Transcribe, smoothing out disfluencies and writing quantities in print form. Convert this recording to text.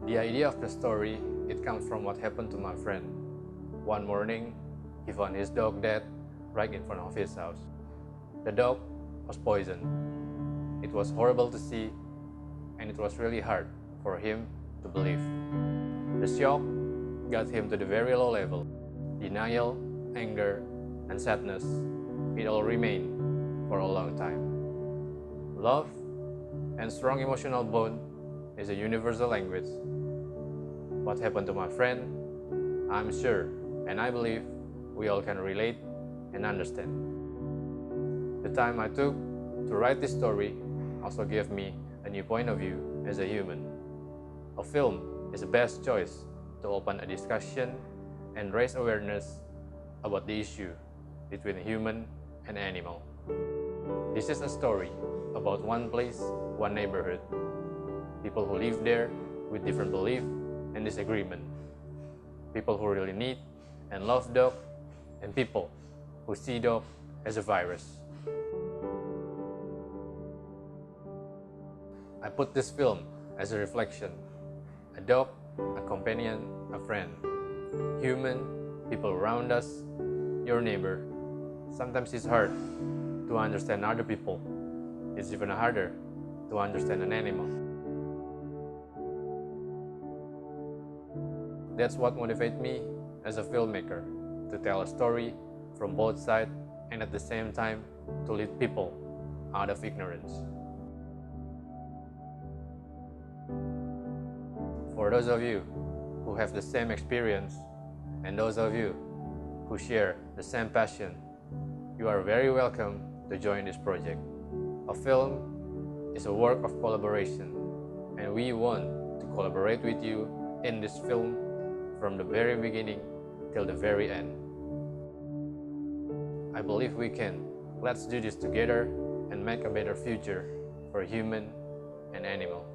The idea of the story, it comes from what happened to my friend. One morning, he found his dog dead right in front of his house. The dog was poisoned. It was horrible to see, and it was really hard for him to believe. The shock got him to the very low level. Denial, anger, and sadness, it all remained for a long time. Love and strong emotional bond is a universal language. What happened to my friend, I'm sure and I believe we all can relate and understand. The time I took to write this story also gave me a new point of view as a human. A film is the best choice to open a discussion and raise awareness about the issue between human and animal. This is a story about one place, one neighborhood, people who live there with different belief and disagreement, people who really need and love dog, and people who see dog as a virus. I put this film as a reflection, a dog, a companion, a friend, human, people around us, your neighbor. Sometimes it's hard to understand other people. It's even harder to understand an animal. That's what motivates me as a filmmaker, to tell a story from both sides and at the same time to lead people out of ignorance. For those of you who have the same experience and those of you who share the same passion, you are very welcome to join this project. A film is a work of collaboration, and we want to collaborate with you in this film from the very beginning till the very end. I believe we can. Let's do this together and make a better future for human and animal.